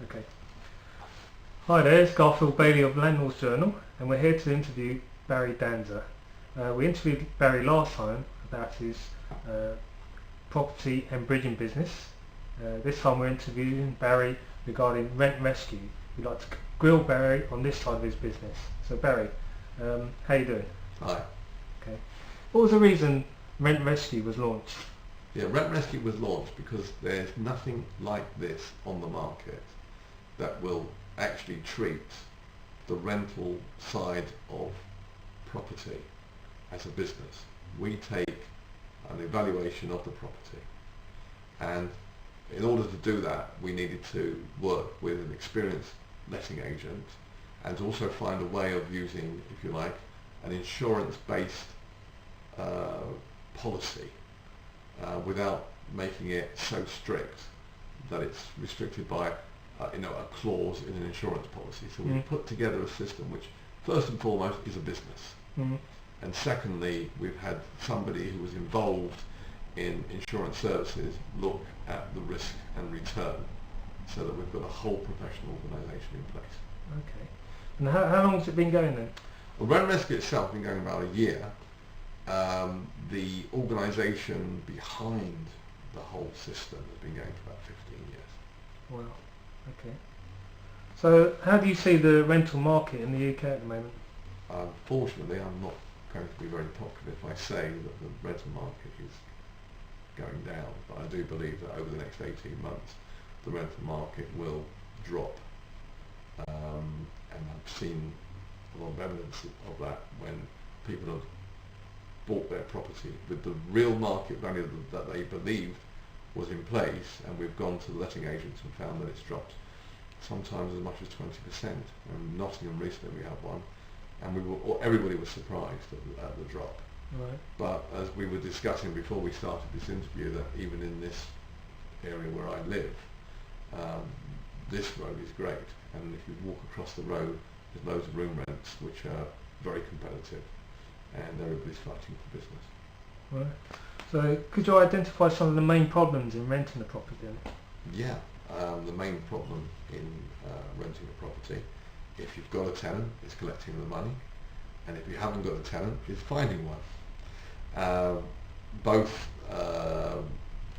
Okay. Hi there, it's Garfield Bailey of Landlords Journal, and we're here to interview Barry Danser. We interviewed Barry last time about his property and bridging business. This time we're interviewing Barry regarding rent rescue. We'd like to grill Barry on this side of his business. So Barry, how you doing? Hi. Okay. What was the reason rent rescue was launched? Yeah, Rent Rescue was launched because there's nothing like this on the market that will actually treat the rental side of property as a business. We take an evaluation of the property, and in order to do that we needed to work with an experienced letting agent and to also find a way of using, if you like, an insurance-based policy without making it so strict that it's restricted by a clause in an insurance policy. So we've put together a system which first and foremost is a business, and secondly we've had somebody who was involved in insurance services look at the risk and return, so that we've got a whole professional organisation in place. Okay. And how long has it been going then? Well, Rent Rescue itself has been going about a year. The organisation behind the whole system has been going for about 15 years. Wow. Okay. So how do you see the rental market in the UK at the moment? Unfortunately, I'm not going to be very popular if I say that the rental market is going down, but I do believe that over the next 18 months the rental market will drop, and I've seen a lot of evidence of that when people have bought their property with the real market value that they believed was in place, and we've gone to the letting agents and found that it's dropped sometimes as much as 20%. In Nottingham recently we had one, and everybody was surprised at the drop. Right. But as we were discussing before we started this interview, that even in this area where I live, this road is great, and if you walk across the road there's loads of room rents which are very competitive, and everybody's fighting for business. Right. So could you identify some of the main problems in renting a property then? Yeah, the main problem in renting a property, if you've got a tenant, is collecting the money, and if you haven't got a tenant, is finding one. Both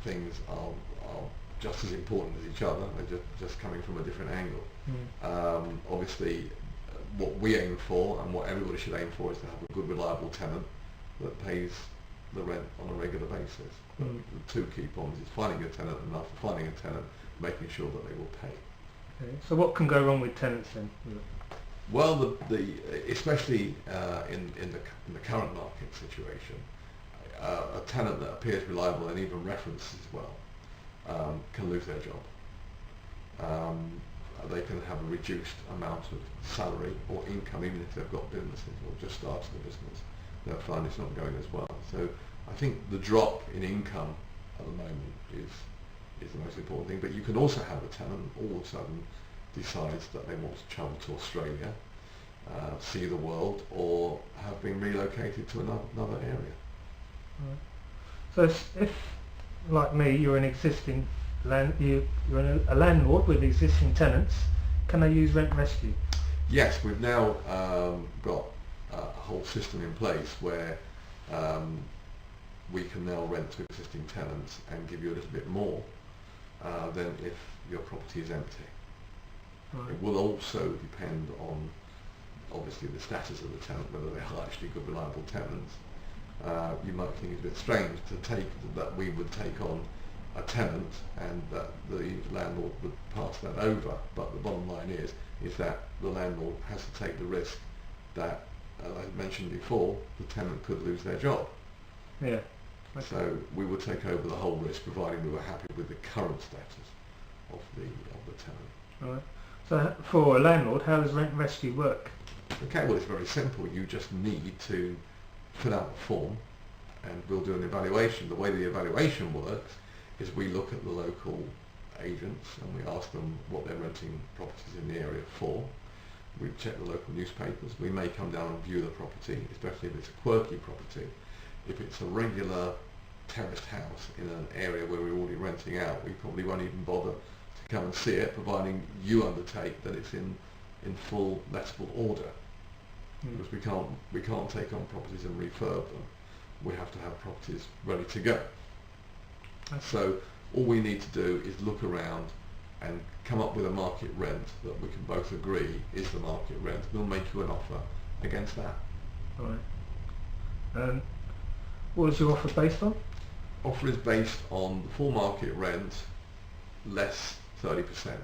things are just as important as each other, they're just coming from a different angle. Obviously what we aim for, and what everybody should aim for, is to have a good reliable tenant that pays the rent on a regular basis. The two key problems is finding a tenant, and after finding a tenant, making sure that they will pay. Okay. So what can go wrong with tenants then? Well, especially in the current market situation, a tenant that appears reliable and even references well can lose their job. They can have a reduced amount of salary or income, even if they've got businesses or just started a business. They'll find it's not going as well. So I think the drop in income at the moment is the most important thing. But you can also have a tenant all of a sudden decides that they want to travel to Australia, see the world, or have been relocated to another area. Right. So if, like me, you're an existing you're a landlord with existing tenants, can they use Rent Rescue? Yes, we've now got a whole system in place where we can now rent to existing tenants and give you a little bit more than if your property is empty. Right. It will also depend on obviously the status of the tenant, whether they are actually good reliable tenants. You might think it's a bit strange that we would take on a tenant and that the landlord would pass that over, but the bottom line is that the landlord has to take the risk that, as I mentioned before, the tenant could lose their job. Yeah. Okay. So we would take over the whole risk, providing we were happy with the current status of the tenant. Right. So for a landlord, how does Rent Rescue work? Okay, well it's very simple. You just need to fill out a form and we'll do an evaluation. The way the evaluation works is we look at the local agents and we ask them what they're renting properties in the area for. We check the local newspapers. We may come down and view the property, especially if it's a quirky property. If it's a regular terraced house in an area where we're already renting out, we probably won't even bother to come and see it, providing you undertake that it's in full lettable order. Because we can't take on properties and refurb them. We have to have properties ready to go. So all we need to do is look around and come up with a market rent that we can both agree is the market rent. We'll make you an offer against that. Right. What is your offer based on? Offer is based on the full market rent less 30%.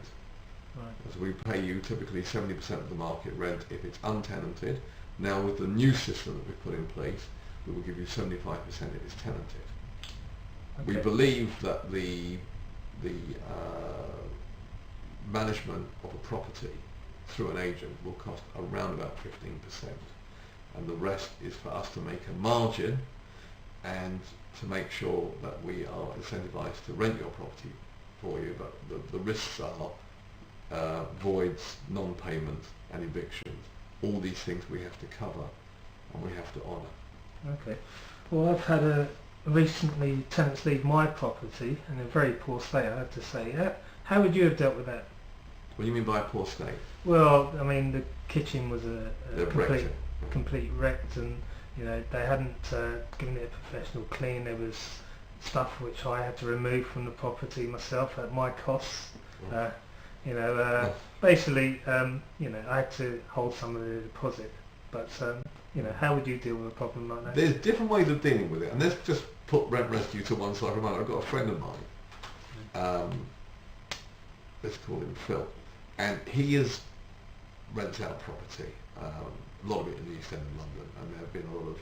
Right. So we pay you typically 70% of the market rent if it's untenanted. Now with the new system that we've put in place, we will give you 75% if it's tenanted. Okay. We believe that the management of a property through an agent will cost around about 15%, and the rest is for us to make a margin and to make sure that we are incentivized to rent your property for you, but the risks are voids, non-payment and evictions. All these things we have to cover and we have to honour. Okay. Well, I've had recently tenants leave my property in a very poor state, I have to say. How would you have dealt with that? What do you mean by a poor state? Well, I mean, the kitchen was a complete wrecked, and they hadn't given it a professional clean. There was stuff which I had to remove from the property myself at my costs. Basically, I had to hold some of the deposit. But how would you deal with a problem like that? There's different ways of dealing with it, and let's just put rent rescue to one side for a moment. I've got a friend of mine, let's call him Phil, and he is rents out property, a lot of it in the East End of London, and there have been a lot of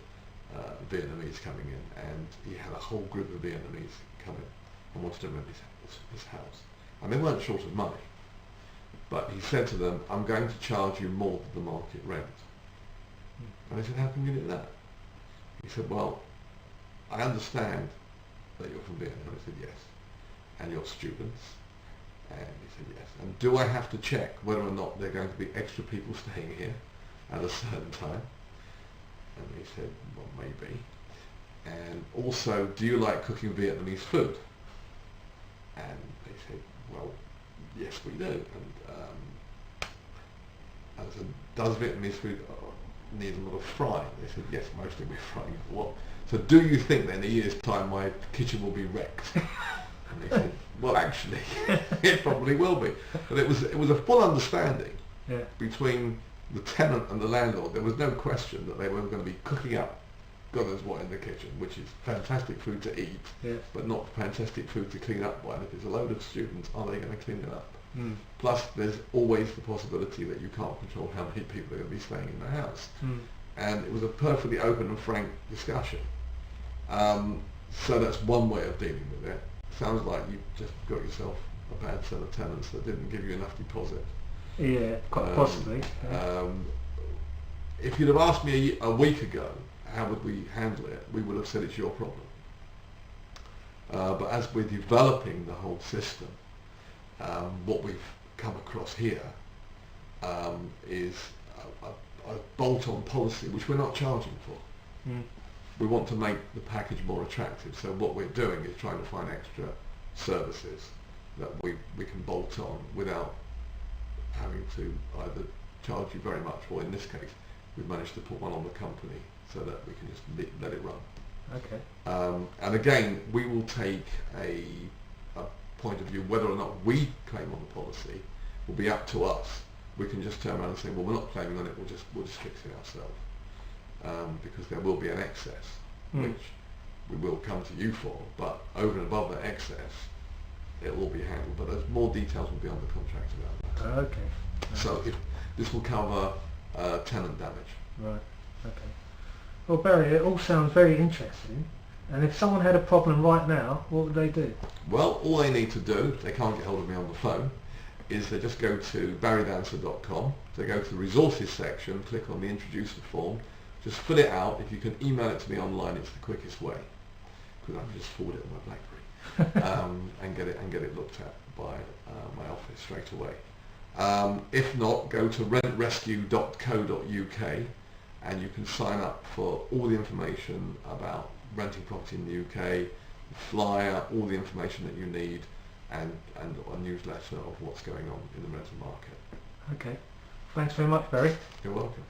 Vietnamese coming in, and he had a whole group of Vietnamese come in and wanted to rent his house, and they weren't short of money, but he said to them, I'm going to charge you more than the market rent. And I said, how can you do that? He said, well, I understand that you're from Vietnam. I said, yes. And you're students? And he said, yes. And do I have to check whether or not there are going to be extra people staying here at a certain time? And he said, well, maybe. And also, do you like cooking Vietnamese food? And they said, well, yes, we do. And I said, does Vietnamese food need a lot of frying? They said, yes, mostly we're frying it. What? So do you think that in a year's time my kitchen will be wrecked? And they said, well, actually, it probably will be. But it was a full understanding between the tenant and the landlord. There was no question that they were going to be cooking up God knows what in the kitchen, which is fantastic food to eat, but not fantastic food to clean up by. And if there's a load of students, are they going to clean it up? Plus, there's always the possibility that you can't control how many people are going to be staying in the house. And it was a perfectly open and frank discussion. So that's one way of dealing with it. Sounds like you just got yourself a bad set of tenants that didn't give you enough deposit. Yeah, quite possibly. If you'd have asked me a week ago, how would we handle it, we would have said it's your problem. But as we're developing the whole system, what we've come across here is a bolt-on policy which we're not charging for. We want to make the package more attractive, so what we're doing is trying to find extra services that we can bolt on without having to either charge you very much, or in this case we've managed to put one on the company so that we can just let it run. Okay. And again, we will take a point of view whether or not we claim on the policy will be up to us. We can just turn around and say, well, we're not claiming on it, we'll just fix it ourselves, because there will be an excess which we will come to you for, but over and above that excess it will be handled, but there's more details will be on the contract about that. Okay. So if this will cover tenant damage. Right. Okay. Well, Barry, it all sounds very interesting. And if someone had a problem right now, what would they do? Well, all they need to do, if they can't get hold of me on the phone, is they just go to barrydanser.com, they go to the resources section, click on the introducer form, just fill it out. If you can email it to me online, it's the quickest way, because I can just forward it on my BlackBerry and get it looked at by my office straight away. If not, go to rentrescue.co.uk and you can sign up for all the information about renting property in the UK, the flyer, all the information that you need, and a newsletter of what's going on in the rental market. Okay. Thanks very much, Barry. You're welcome.